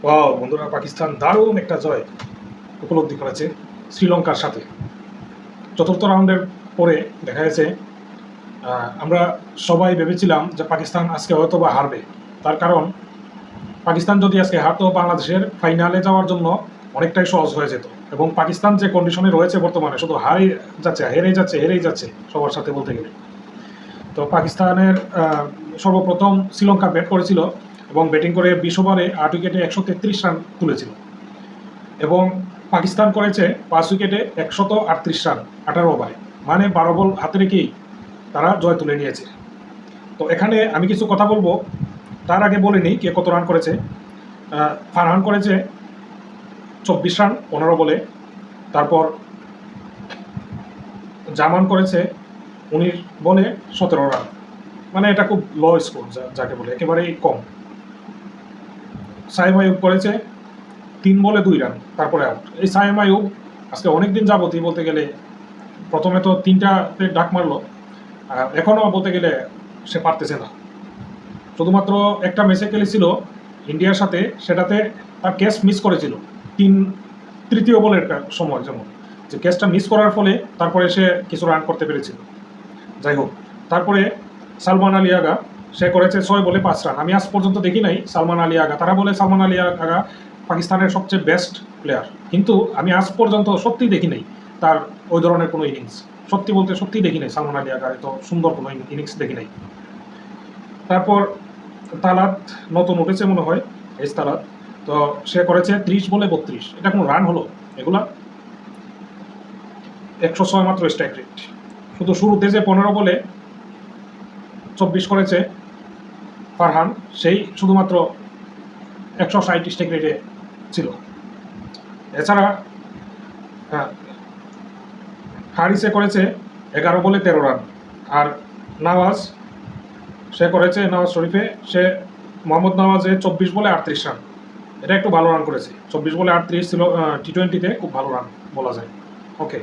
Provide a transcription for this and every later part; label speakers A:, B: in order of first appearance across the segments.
A: Wow বন্ধুরা, পাকিস্তান দারুণ একটা জয় উপলব্ধি করেছে শ্রীলঙ্কার সাথে। চতুর্থ রাউন্ডের পরে দেখা গেছে আমরা সবাই ভেবেছিলাম যে পাকিস্তান আজকে হয়তো বা হারবে। তার কারণ পাকিস্তান যদি আজকে হারতো, বাংলাদেশের ফাইনালে যাওয়ার জন্য অনেকটাই সহজ হয়ে যেত। এবং পাকিস্তান যে কন্ডিশনে রয়েছে বর্তমানে, শুধু হেরেই যাচ্ছে সবার সাথে বলতে গেলে। তো পাকিস্তানের সর্বপ্রথম শ্রীলঙ্কা ব্যাট করেছিল এবং ব্যাটিং করে 20 ওভারে 8 উইকেটে 133 রান তুলেছিল। এবং পাকিস্তান করেছে 5 উইকেটে 138 রান 18 ওভারে, মানে 12 বল হাতে রেখেই তারা জয় তুলে নিয়েছে। তো এখানে আমি কিছু কথা বলবো, তার আগে বলে নিই কে কত রান করেছে। ফারহান করেছে 24 রান 15 বলে। তারপর জামান করেছে 19 বলে 17 রান, মানে এটা খুব লো স্কোর যাকে বলে, একেবারেই কম। সাইম আইয়ুব করেছে 3 বলে 2 রান, তারপরে আউট। এই সাইম আইয়ুব আজকে অনেকদিন যাবতই বলতে গেলে, প্রথমে তো 3টাতে ডাক মারলো, এখনও বলতে গেলে সে পারতেছে না। শুধুমাত্র একটা ম্যাচে খেলেছিল ইন্ডিয়ার সাথে, সেটাতে তার ক্যাচ মিস করেছিল তৃতীয় বলের সময়, যেমন যে ক্যাচটা মিস করার ফলে তারপরে সে কিছু রান করতে পেরেছিল। যাই হোক, তারপরে সালমান আলী আগা, সে করেছে 6 বলে 5 রান। আমি আজ পর্যন্ত দেখি নাই সালমান আলী আগা, তারা বলে সালমান আলী আগা পাকিস্তানের সবচেয়ে বেস্ট প্লেয়ার, কিন্তু আমি আজ পর্যন্ত সত্যিই দেখি নাই তার ওই ধরনের কোনো ইনিংস। সত্যি বলতে সত্যিই দেখি নাই সালমান আলী আগা এত সুন্দর কোনো ইনিংস দেখি নাই। তারপর তালাত নতুন উঠেছে মনে হয়, এস তালাত, তো সে করেছে 30 বলে 32। এটা কোনো রান হলো? এগুলা 106 মাত্র স্ট্রাইক রেট। শুধু শুরুতে যে 15 বলে 24 করেছে ফারহান, সেই শুধুমাত্র 160 স্ট্রাইক রেটে ছিল। এছাড়া হারিসে করেছে 11 বলে 13 রান। আর নওয়াজ, সে করেছে, নওয়াজ শরীফে, সে মোহাম্মদ নওয়াজে 24 বলে 38 রান। এটা একটু ভালো রান করেছে, 24 বলে 38 ছিল টি-20তে, খুব ভালো রান বলা যায়। ওকে,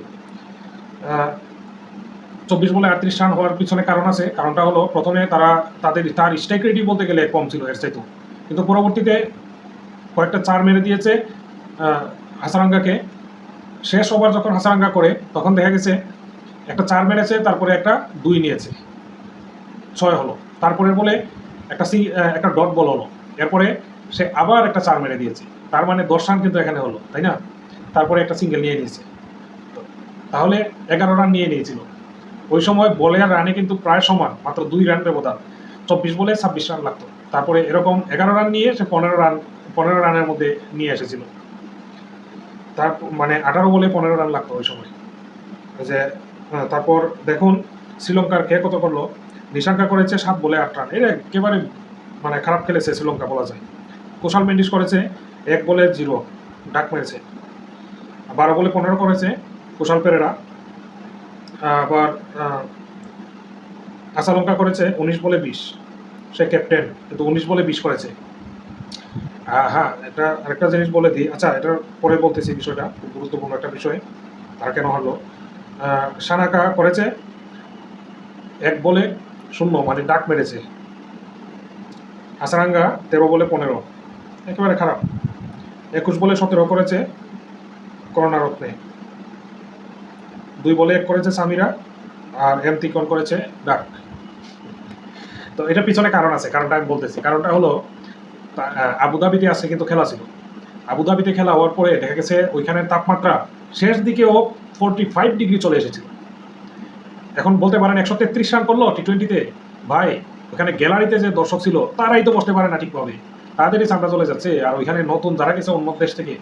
A: 24 বলে 38 রান হওয়ার পিছনে কারণ আছে। কারণটা হলো, প্রথমে তার স্ট্রাইক রেটই বলতে গেলে কম ছিল এর চাইতেও, কিন্তু পরবর্তীতে কয়েকটা 4 মেরে দিয়েছে হাসারাঙ্গাকে। শেষ ওভার যখন হাসারাঙ্গা করে, তখন দেখা গেছে একটা 4 মেরেছে, তারপরে একটা 2 নিয়েছে, 6 হলো। তারপরে বলে একটা ডট বল হলো, এরপরে সে আবার একটা 4 মেরে দিয়েছে, তার মানে 10 রান কিন্তু এখানে হলো, তাই না? তারপরে একটা সিঙ্গেল নিয়ে নিয়েছে, তাহলে 11 রান নিয়ে নিয়েছিল। ওই সময় বলে আর রানে কিন্তু প্রায় সমান, মাত্র 2 রান ব্যবধান। 24 বলে 26 রান লাগতো, তারপরে এরকম 11 রান নিয়ে সে 15 রানের মধ্যে নিয়ে এসেছিল। তার মানে 18 বলে 15 রান লাগতো ওই সময়। যে তারপর দেখুন শ্রীলঙ্কার কে কত করলো। নিশাঙ্কা করেছে 7 বলে 8 রান, এটা একেবারে মানে খারাপ খেলেছে শ্রীলঙ্কা বলা যায়। কুশাল মেন্ডিস করেছে 1 বলে 0, ডাক মেরেছে। 12 বলে 15 করেছে কুশাল পেরেরা। আবার আসালঙ্কা করেছে 19 বলে 20, সে ক্যাপ্টেন, কিন্তু 19 বলে 20 করেছে। হ্যাঁ, এটা আরেকটা জিনিস বলে দিই, আচ্ছা এটার পরে বলতেছি, বিষয়টা খুব গুরুত্বপূর্ণ একটা বিষয়, আর কেন হলো। সানাকা করেছে 1 বলে 0, মানে ডাক মেরেছে। হাসারাঙ্গা 13 বলে 15, একেবারে খারাপ। 21 বলে 17 করেছে করুণারত্নে। 2 বলে 1 করেছে সামিরা, আর এম তিকন করেছে ডাক। তো এটার পিছনে কারণ আছে, কারণটা আমি বলতেছি। কারণটা হলো, আবুধাবিতে আছে কিন্তু খেলা ছিল। আবুধাবিতে খেলা হওয়ার পরে দেখা গেছে ওইখানের তাপমাত্রা শেষ দিকেও 45 ডিগ্রি চলে এসেছিল। এখন বলতে পারেন 133 রান করলো টি-20তে, ভাই ওখানে গ্যালারিতে যে দর্শক ছিল তারাই তো বসতে পারে না ঠিকভাবে, তাদেরই চামড়া চলে যাচ্ছে। আর ওইখানে নতুন যারা গেছে অন্য দেশ থেকে,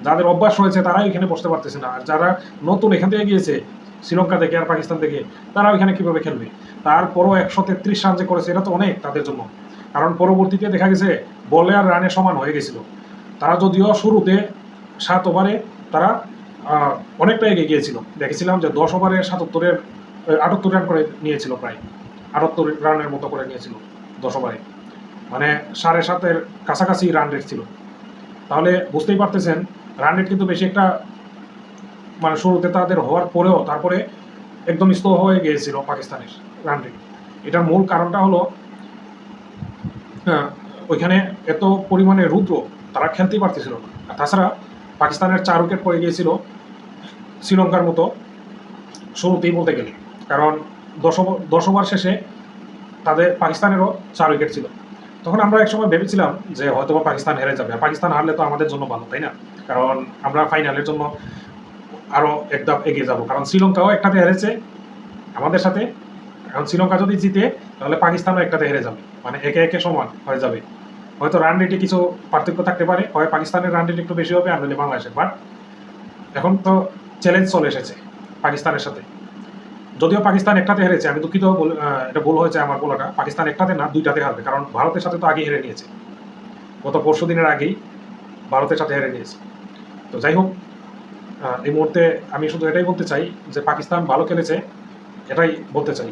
A: যাদের অভ্যাস রয়েছে, তারাই এখানে বসতে পারতেছে না। আর যারা নতুন এখান থেকে গিয়েছে শ্রীলঙ্কা থেকে আর পাকিস্তান থেকে, তারা ওইখানে কিভাবে খেলবে? তারপরও 133 রান যে করেছে, এটা তো অনেক তাদের জন্য। কারণ পরবর্তীতে দেখা গেছে বলে আর রানে সমান হয়ে গেছিল। তারা যদিও শুরুতে 7 ওভারে তারা অনেকটা এগিয়ে গিয়েছিল, দেখেছিলাম যে 10 ওভারে 78 রান করে নিয়েছিল, প্রায় 78 রানের মতো করে নিয়েছিল 10 ওভারে, মানে 7.5-এর কাছাকাছি রান রেট ছিল। তাহলে বুঝতেই পারতেছেন রান রেট কিন্তু বেশি একটা, মানে শুরুতে তাদের হওয়ার পরেও তারপরে একদম স্লো হয়ে গিয়েছিল পাকিস্তানের রান রেট। এটার মূল কারণটা হলো ওইখানে এত পরিমাণে রুদ্র, তারা খেলতেই পারতেছিল না। আর তাছাড়া পাকিস্তানের 4 উইকেট পড়ে গিয়েছিল শ্রীলঙ্কার মতো শুরুতেই বলতে গেলে, কারণ 10 ওভার শেষে পাকিস্তানেরও 4 উইকেট ছিল। তখন আমরা একসময় ভেবেছিলাম যে হয়তো পাকিস্তান হেরে যাবে, আর পাকিস্তান হারলে তো আমাদের জন্য ভালো, তাই না? কারণ আমরা ফাইনালের জন্য আরও এক ধাপ এগিয়ে যাব, কারণ শ্রীলঙ্কাও একটাতে হেরেছে আমাদের সাথে। এখন শ্রীলঙ্কা যদি জিতে তাহলে পাকিস্তানও একটাতে হেরে যাবে, মানে একে একে সমান হয়ে যাবে। হয়তো রান রেটে কিছু পার্থক্য থাকতে পারে, হয় পাকিস্তানের রান রেট একটু বেশি হবে আর নইলে বাংলাদেশের। বাট এখন তো চ্যালেঞ্জ চলে এসেছে পাকিস্তানের সাথে। যদিও পাকিস্তান একটাতে হেরেছে, আমি দুঃখিত, এটা ভুল হয়েছে আমার বলাটা। পাকিস্তান একটাতে না, 2টাতে হারবে, কারণ ভারতের সাথে তো আগে হেরে নিয়েছে, গত পরশু দিনের আগেই ভারতের সাথে হেরে নিয়েছে। তো যাই হোক, এই মুহূর্তে আমি শুধু এটাই বলতে চাই যে পাকিস্তান ভালো খেলেছে, এটাই বলতে চাই।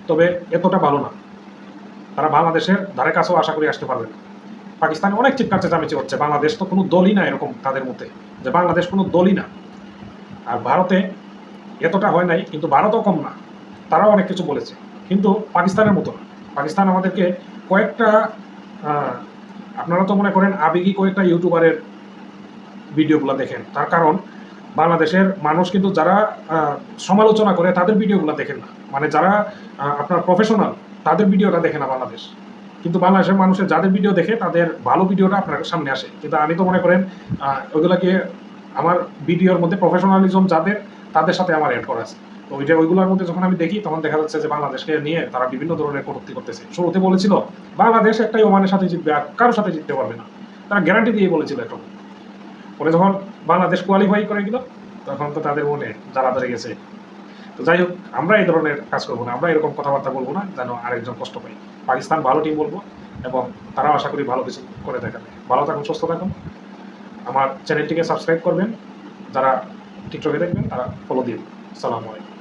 A: তবে এতটা ভালো না, তারা বাংলাদেশের ধারে কাছেও আশা করি আসতে পারবে না। পাকিস্তানে অনেক চিৎকার চেঁচামেচি হচ্ছে, বাংলাদেশ তো কোনো দলই না এরকম তাদের মধ্যে, যে বাংলাদেশ কোনো দলই না। আর ভারতে এতটা হয় নাই, কিন্তু ভারতও কম না, তারাও অনেক কিছু বলেছে, কিন্তু পাকিস্তানের মতো না। পাকিস্তান আমাদেরকে কয়েকটা আপনারা তো মনে করেন আবেগী কয়েকটা ইউটিউবারের ভিডিওগুলো দেখেন, তার কারণ বাংলাদেশের মানুষ কিন্তু যারা সমালোচনা করে তাদের ভিডিওগুলো দেখেন না, মানে যারা আপনার প্রফেশনাল তাদের ভিডিওটা দেখে না বাংলাদেশ। কিন্তু বাংলাদেশের মানুষের যাদের ভিডিও দেখে তাদের ভালো ভিডিওটা আপনার সামনে আসে। কিন্তু আমি তো মনে করেন ওইগুলাকে আমার ভিডিওর মধ্যে প্রফেশনালিজম যাদের, তাদের সাথে আমার অ্যাড করা আছে। তো ওইগুলোর মধ্যে যখন আমি দেখি তখন দেখা যাচ্ছে যে বাংলাদেশকে নিয়ে তারা বিভিন্ন ধরনের কটূক্তি করতেছে। শুরুতে বলেছিল বাংলাদেশ একটাই ওমানের সাথে জিতবে, আর কারোর সাথে জিততে পারবে না, তারা গ্যারান্টি দিয়ে বলেছিল একটা। পরে যখন বাংলাদেশ কোয়ালিফাই করে গেল তখন তো তাদের মনে জ্বালা ধরে গেছে। তো যাই হোক, আমরা এই ধরনের কাজ করবো না, আমরা এরকম কথাবার্তা বলবো না যেন আরেকজন কষ্ট পাই। পাকিস্তান ভালো টিম বলবো, এবং তারাও আশা করি ভালো কিছু করে দেখাবে। ভালো থাকুন, সুস্থ থাকুন। আমার চ্যানেলটিকে সাবস্ক্রাইব করবেন, যারা টিকটকে দেখবেন তারা ফলো দিন। আসসালামু আলাইকুম।